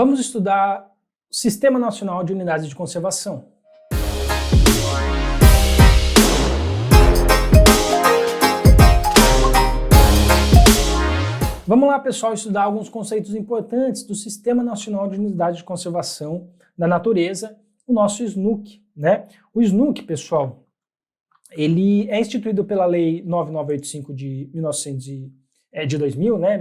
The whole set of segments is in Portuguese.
Vamos estudar o Sistema Nacional de Unidades de Conservação. Vamos lá, pessoal, estudar alguns conceitos importantes do Sistema Nacional de Unidades de Conservação da Natureza, o nosso SNUC, né? O SNUC, pessoal, ele é instituído pela Lei 9985 de 2000, né?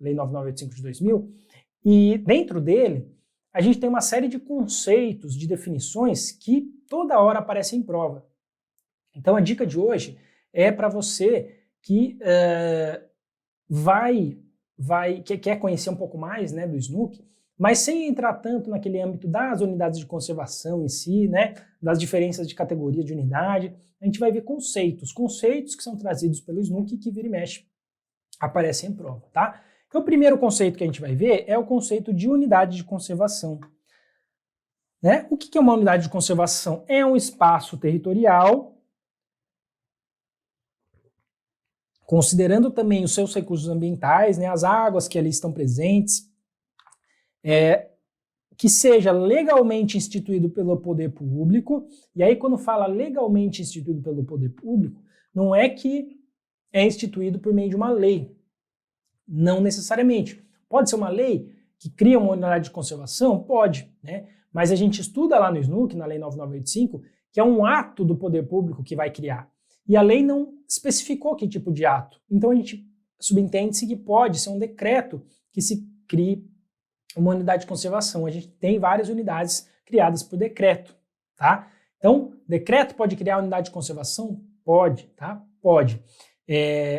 Lei 9985 de 2000, e dentro dele a gente tem uma série de conceitos, de definições que toda hora aparecem em prova. Então a dica de hoje é para você que quer conhecer um pouco mais, né, do SNUC, mas sem entrar tanto naquele âmbito das unidades de conservação em si, né, das diferenças de categoria de unidade. A gente vai ver conceitos que são trazidos pelo SNUC e que vira e mexe aparecem em prova, tá? Então o primeiro conceito que a gente vai ver é o conceito de unidade de conservação. Né? O que é uma unidade de conservação? É um espaço territorial, considerando também os seus recursos ambientais, né, as águas que ali estão presentes, que seja legalmente instituído pelo poder público. E aí quando fala legalmente instituído pelo poder público, não é que é instituído por meio de uma lei. Não necessariamente. Pode ser uma lei que cria uma unidade de conservação? Pode, né? Mas a gente estuda lá no SNUC, na Lei 9985, que é um ato do poder público que vai criar. E a lei não especificou que tipo de ato. Então a gente subentende-se que pode ser um decreto que se crie uma unidade de conservação. A gente tem várias unidades criadas por decreto, tá? Então, decreto pode criar unidade de conservação? Pode, tá? Pode.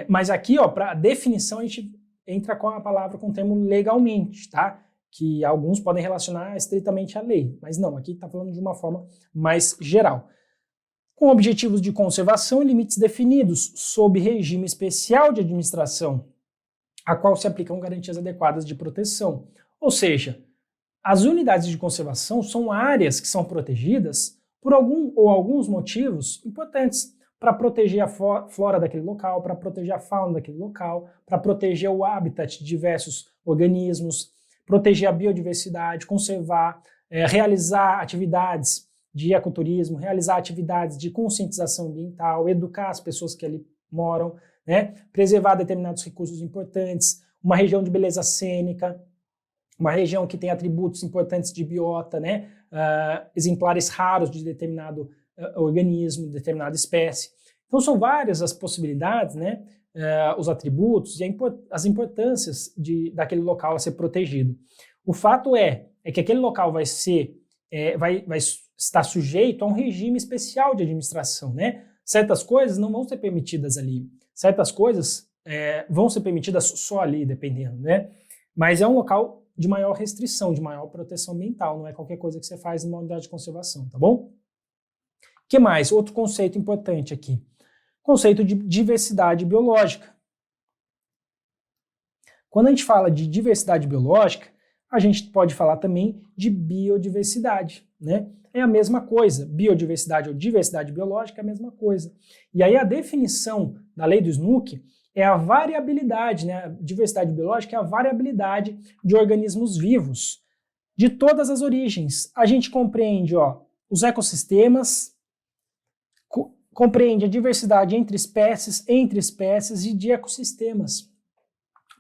Mas aqui, ó, para definição, a gente entra com a palavra, com o termo legalmente, tá? Que alguns podem relacionar estritamente à lei, mas não, aqui está falando de uma forma mais geral. Com objetivos de conservação e limites definidos, sob regime especial de administração, a qual se aplicam garantias adequadas de proteção. Ou seja, as unidades de conservação são áreas que são protegidas por alguns motivos importantes, para proteger a flora daquele local, para proteger a fauna daquele local, para proteger o habitat de diversos organismos, proteger a biodiversidade, conservar, realizar atividades de ecoturismo, realizar atividades de conscientização ambiental, educar as pessoas que ali moram, né? Preservar determinados recursos importantes, uma região de beleza cênica, uma região que tem atributos importantes de biota, né? Exemplares raros de determinado organismo, determinada espécie. Então são várias as possibilidades, né, os atributos e as importâncias daquele local a ser protegido. O fato é que aquele local vai estar sujeito a um regime especial de administração, né? Certas coisas não vão ser permitidas ali, certas coisas vão ser permitidas só ali, dependendo, né? Mas é um local de maior restrição, de maior proteção ambiental, não é qualquer coisa que você faz numa unidade de conservação, tá bom? O que mais? Outro conceito importante aqui. Conceito de diversidade biológica. Quando a gente fala de diversidade biológica, a gente pode falar também de biodiversidade, né? É a mesma coisa. Biodiversidade ou diversidade biológica é a mesma coisa. E aí a definição da lei do SNUC é a variabilidade, né? A diversidade biológica é a variabilidade de organismos vivos de todas as origens. A gente compreende, ó, os ecossistemas, compreende a diversidade entre espécies e de ecossistemas.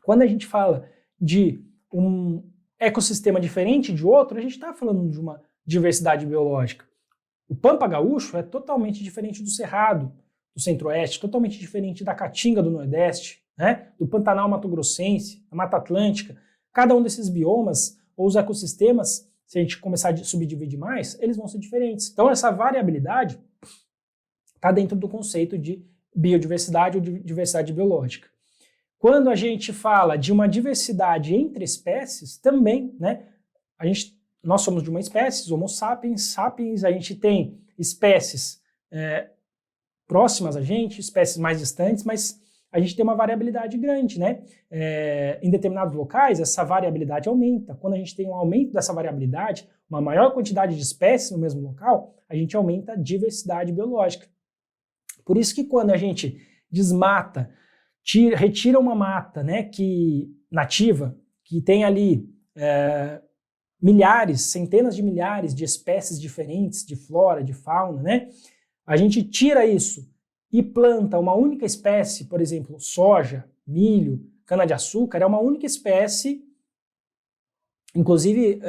Quando a gente fala de um ecossistema diferente de outro, a gente está falando de uma diversidade biológica. O Pampa Gaúcho é totalmente diferente do Cerrado, do Centro-Oeste, totalmente diferente da Caatinga do Nordeste, né? Do Pantanal Mato-Grossense, da Mata Atlântica. Cada um desses biomas ou os ecossistemas, se a gente começar a subdividir mais, eles vão ser diferentes. Então essa variabilidade está dentro do conceito de biodiversidade ou de diversidade biológica. Quando a gente fala de uma diversidade entre espécies, também, né? Nós somos de uma espécie, Homo sapiens, a gente tem espécies próximas a gente, espécies mais distantes, mas a gente tem uma variabilidade grande, né? Em determinados locais, essa variabilidade aumenta. Quando a gente tem um aumento dessa variabilidade, uma maior quantidade de espécies no mesmo local, a gente aumenta a diversidade biológica. Por isso que quando a gente desmata, retira uma mata, né, nativa, que tem ali milhares, centenas de milhares de espécies diferentes de flora, de fauna, né? A gente tira isso e planta uma única espécie, por exemplo, soja, milho, cana-de-açúcar, é uma única espécie, inclusive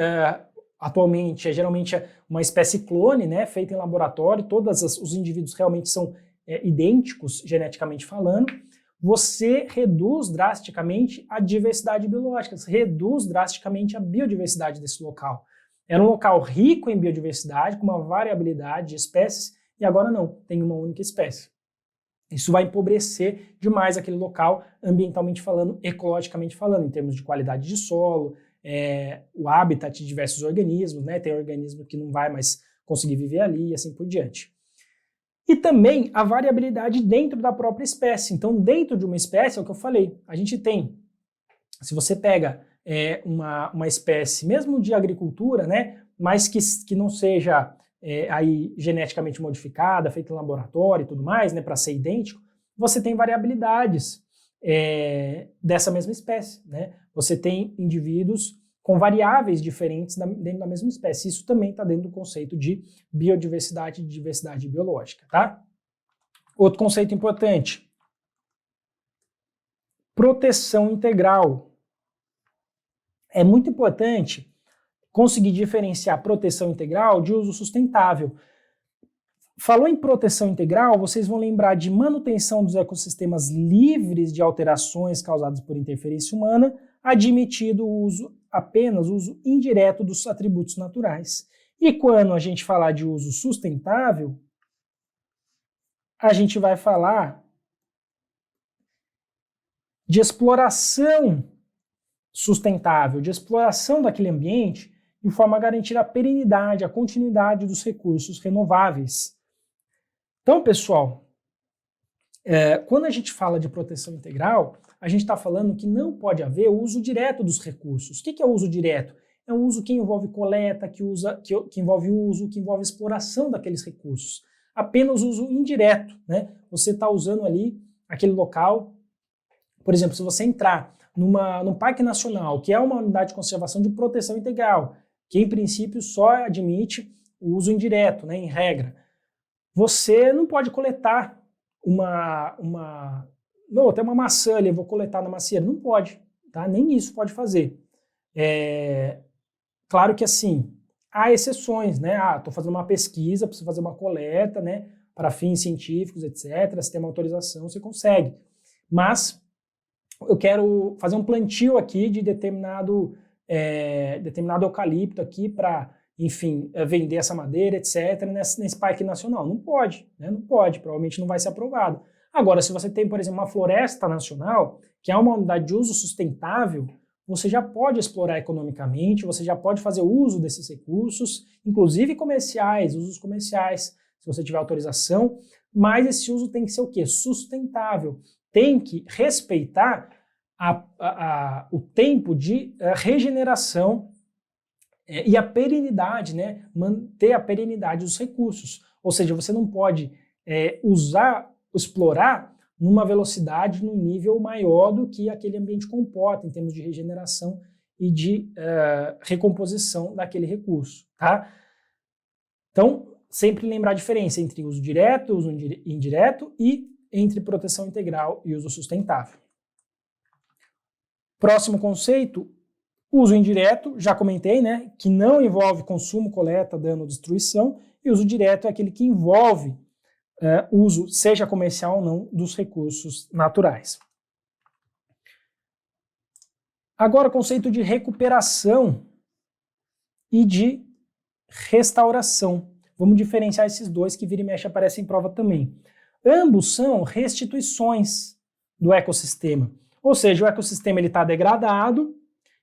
atualmente é geralmente uma espécie clone, né, feita em laboratório, todos os indivíduos realmente são idênticos geneticamente falando. Você reduz drasticamente a diversidade biológica, você reduz drasticamente a biodiversidade desse local. Era um local rico em biodiversidade, com uma variabilidade de espécies, e agora não, tem uma única espécie. Isso vai empobrecer demais aquele local, ambientalmente falando, ecologicamente falando, em termos de qualidade de solo, o habitat de diversos organismos, né? Tem organismo que não vai mais conseguir viver ali e assim por diante. E também a variabilidade dentro da própria espécie. Então, dentro de uma espécie, é o que eu falei, a gente tem, se você pega uma espécie, mesmo de agricultura, né, mas que não seja aí geneticamente modificada, feita em laboratório e tudo mais, né, para ser idêntico, você tem variabilidades dessa mesma espécie, né? Você tem indivíduos com variáveis diferentes dentro da mesma espécie. Isso também está dentro do conceito de biodiversidade e diversidade biológica, tá? Outro conceito importante, proteção integral. É muito importante conseguir diferenciar proteção integral de uso sustentável. Falou em proteção integral, vocês vão lembrar de manutenção dos ecossistemas livres de alterações causadas por interferência humana, admitido apenas o uso indireto dos atributos naturais. E quando a gente falar de uso sustentável, a gente vai falar de exploração sustentável, de exploração daquele ambiente de forma a garantir a perenidade, a continuidade dos recursos renováveis. Então, pessoal, quando a gente fala de proteção integral, a gente está falando que não pode haver o uso direto dos recursos. O que é o uso direto? É um uso que envolve coleta, que envolve uso, que envolve exploração daqueles recursos. Apenas uso indireto, né? Você está usando ali aquele local, por exemplo, se você entrar num parque nacional, que é uma unidade de conservação de proteção integral, que em princípio só admite o uso indireto, né, em regra, você não pode coletar até uma maçã ali, eu vou coletar na macieira. Não pode, tá? Nem isso pode fazer. Claro que assim, há exceções, né? Estou fazendo uma pesquisa, preciso fazer uma coleta, né? Para fins científicos, etc. Se tem uma autorização, você consegue. Mas eu quero fazer um plantio aqui de determinado eucalipto aqui para, enfim, vender essa madeira, etc. nesse parque nacional. Não pode, né? Não pode, provavelmente não vai ser aprovado. Agora, se você tem, por exemplo, uma floresta nacional, que é uma unidade de uso sustentável, você já pode explorar economicamente, você já pode fazer uso desses recursos, inclusive comerciais, usos comerciais, se você tiver autorização, mas esse uso tem que ser o quê? Sustentável. Tem que respeitar o tempo de regeneração e a perenidade, né? Manter a perenidade dos recursos. Ou seja, você não pode explorar numa velocidade, num nível maior do que aquele ambiente comporta em termos de regeneração e de recomposição daquele recurso, tá? Então, sempre lembrar a diferença entre uso direto, uso indireto e entre proteção integral e uso sustentável. Próximo conceito, uso indireto, já comentei, né, que não envolve consumo, coleta, dano ou destruição, e uso direto é aquele que envolve uso, seja comercial ou não, dos recursos naturais. Agora, o conceito de recuperação e de restauração. Vamos diferenciar esses dois que vira e mexe aparecem em prova também. Ambos são restituições do ecossistema. Ou seja, o ecossistema está degradado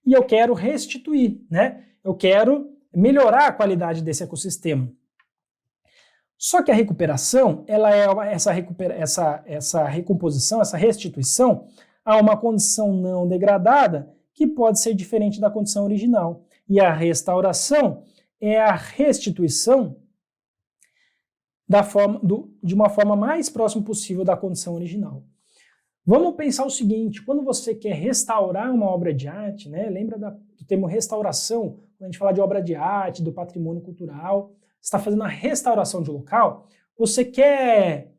e eu quero restituir, né? Eu quero melhorar a qualidade desse ecossistema. Só que a recuperação, ela é essa recomposição, essa restituição a uma condição não degradada que pode ser diferente da condição original. E a restauração é a restituição de uma forma mais próxima possível da condição original. Vamos pensar o seguinte, quando você quer restaurar uma obra de arte, né, lembra do termo restauração, quando a gente fala de obra de arte, do patrimônio cultural, você está fazendo a restauração de um local, você quer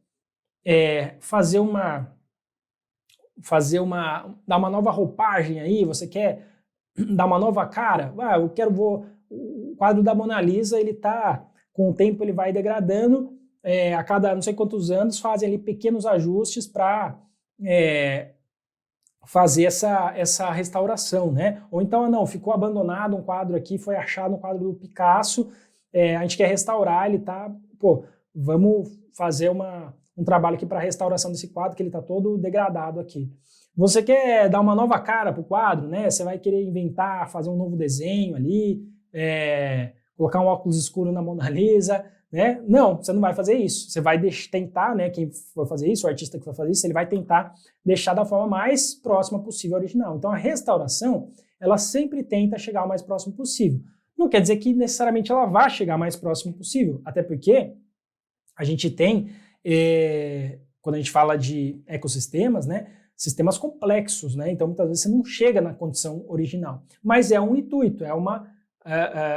dar uma nova roupagem aí, você quer dar uma nova cara, o quadro da Mona Lisa, ele tá, com o tempo ele vai degradando, a cada não sei quantos anos fazem ali pequenos ajustes para fazer essa restauração, né? Ou então, não, ficou abandonado um quadro aqui, foi achado um quadro do Picasso, a gente quer restaurar, ele tá, vamos fazer um trabalho aqui para restauração desse quadro, que ele está todo degradado aqui. Você quer dar uma nova cara para o quadro, né? Você vai querer inventar, fazer um novo desenho ali, colocar um óculos escuro na Mona Lisa, né? Não, você não vai fazer isso. Você vai tentar, né? Quem for fazer isso, o artista que for fazer isso, ele vai tentar deixar da forma mais próxima possível ao original. Então a restauração, ela sempre tenta chegar o mais próximo possível. Não quer dizer que necessariamente ela vá chegar o mais próximo possível, até porque a gente tem, quando a gente fala de ecossistemas, né? Sistemas complexos, né? Então muitas vezes você não chega na condição original. Mas é um intuito,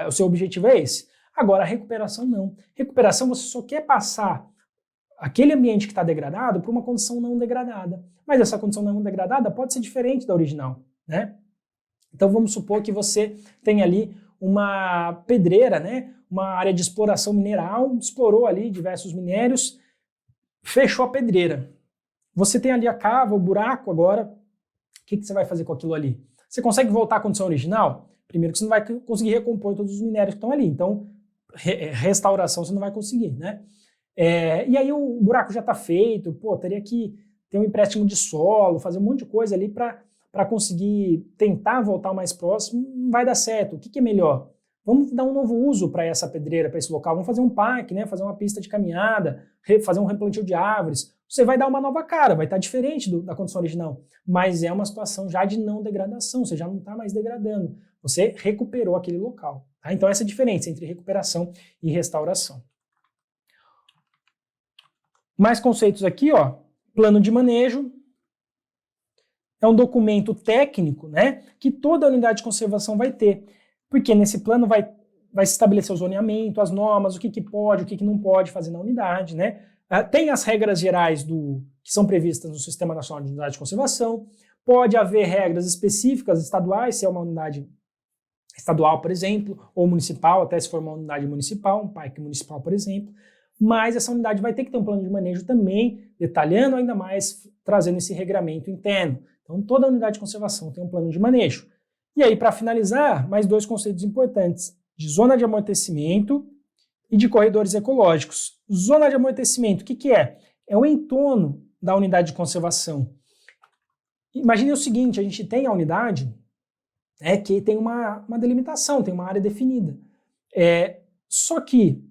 o seu objetivo é esse. Agora, a recuperação não. Recuperação, você só quer passar aquele ambiente que está degradado para uma condição não degradada. Mas essa condição não degradada pode ser diferente da original, né? Então vamos supor que você tem ali uma pedreira, né? Uma área de exploração mineral, explorou ali diversos minérios, fechou a pedreira. Você tem ali a cava, o buraco agora, o que você vai fazer com aquilo ali? Você consegue voltar à condição original? Primeiro que você não vai conseguir recompor todos os minérios que estão ali, então restauração você não vai conseguir, né? E aí o buraco já está feito, teria que ter um empréstimo de solo, fazer um monte de coisa ali para conseguir tentar voltar o mais próximo, não vai dar certo. O que é melhor? Vamos dar um novo uso para essa pedreira, para esse local, vamos fazer um parque, né? Fazer uma pista de caminhada, fazer um replantio de árvores. Você vai dar uma nova cara, vai estar diferente da condição original, mas é uma situação já de não degradação, você já não está mais degradando, você recuperou aquele local. Tá? Então essa é a diferença entre recuperação e restauração. Mais conceitos aqui, ó. Plano de manejo é um documento técnico, né, que toda unidade de conservação vai ter, porque nesse plano vai se estabelecer o zoneamento, as normas, o que pode, o que não pode fazer na unidade, né? Tem as regras gerais que são previstas no Sistema Nacional de Unidade de Conservação, pode haver regras específicas estaduais, se é uma unidade estadual, por exemplo, ou municipal, até se for uma unidade municipal, um parque municipal, por exemplo, mas essa unidade vai ter que ter um plano de manejo também, detalhando ainda mais, trazendo esse regramento interno. Então, toda unidade de conservação tem um plano de manejo. E aí, para finalizar, mais dois conceitos importantes, de zona de amortecimento e de corredores ecológicos. Zona de amortecimento, o que é? É o entorno da unidade de conservação. Imagine o seguinte, a gente tem a unidade que tem uma delimitação, tem uma área definida. Só que,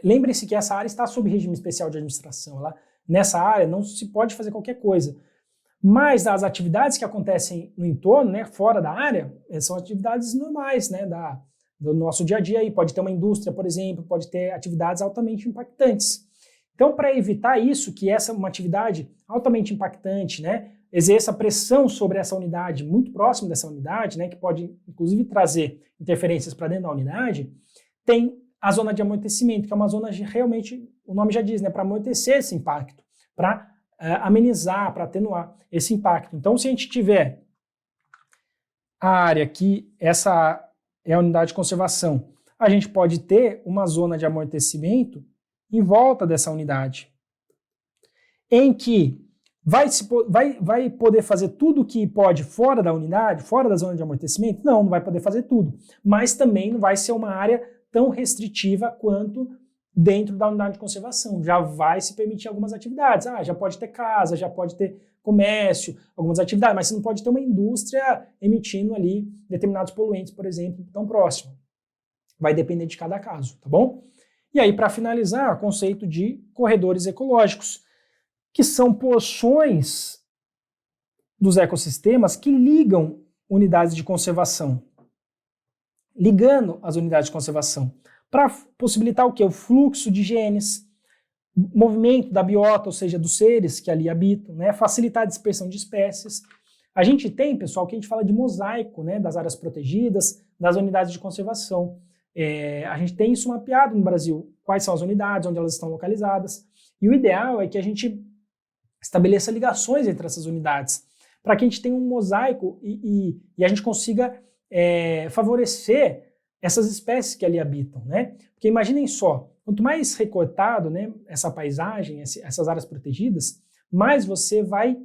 lembrem-se que essa área está sob regime especial de administração. Nessa área não se pode fazer qualquer coisa. Mas as atividades que acontecem no entorno, né, fora da área, são atividades normais, né, do nosso dia a dia. Aí. Pode ter uma indústria, por exemplo, pode ter atividades altamente impactantes. Então, para evitar isso, que essa é uma atividade altamente impactante, né, exerça pressão sobre essa unidade, muito próximo dessa unidade, né, que pode, inclusive, trazer interferências para dentro da unidade, tem a zona de amortecimento, que é uma zona de, realmente, o nome já diz, né, para amortecer esse impacto, para amenizar, para atenuar esse impacto. Então, se a gente tiver a área que essa é a unidade de conservação, a gente pode ter uma zona de amortecimento em volta dessa unidade, em que vai poder fazer tudo o que pode fora da unidade, fora da zona de amortecimento? Não vai poder fazer tudo, mas também não vai ser uma área tão restritiva quanto dentro da unidade de conservação. Já vai se permitir algumas atividades. Já pode ter casa, já pode ter comércio, algumas atividades, mas você não pode ter uma indústria emitindo ali determinados poluentes, por exemplo, tão próximo. Vai depender de cada caso, tá bom? E aí, para finalizar, o conceito de corredores ecológicos, que são porções dos ecossistemas que ligam unidades de conservação, ligando as unidades de conservação, para possibilitar o quê? O fluxo de genes, movimento da biota, ou seja, dos seres que ali habitam, né? Facilitar a dispersão de espécies, A gente tem, pessoal, que a gente fala de mosaico, né, das áreas protegidas, das unidades de conservação. A gente tem isso mapeado no Brasil, quais são as unidades, onde elas estão localizadas, e o ideal é que a gente estabeleça ligações entre essas unidades, para que a gente tenha um mosaico e a gente consiga favorecer essas espécies que ali habitam, né? Porque imaginem só, quanto mais recortado, né, essa paisagem, essas áreas protegidas, mais você vai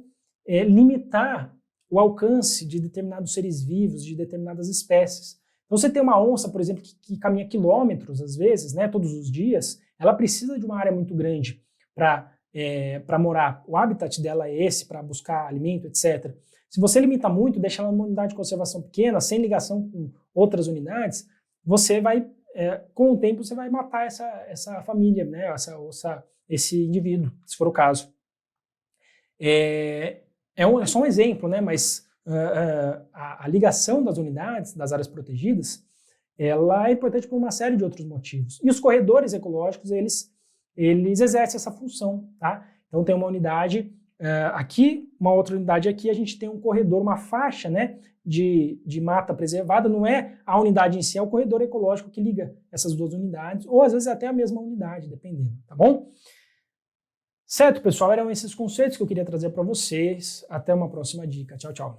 limitar o alcance de determinados seres vivos, de determinadas espécies. Então você tem uma onça, por exemplo, que caminha quilômetros, às vezes, né, todos os dias, ela precisa de uma área muito grande para morar. O habitat dela é esse, para buscar alimento, etc. Se você limita muito, deixa ela numa unidade de conservação pequena, sem ligação com outras unidades, você vai, com o tempo, você vai matar essa família, né, esse indivíduo, se for o caso. É só um exemplo, né, mas a ligação das unidades, das áreas protegidas, ela é importante por uma série de outros motivos. E os corredores ecológicos, eles exercem essa função, tá? Então tem uma unidade aqui, uma outra unidade aqui, a gente tem um corredor, uma faixa, né, de mata preservada, não é a unidade em si, é o corredor ecológico que liga essas duas unidades, ou às vezes até a mesma unidade, dependendo, tá bom? Certo, pessoal? Eram esses conceitos que eu queria trazer para vocês. Até uma próxima dica. Tchau, tchau.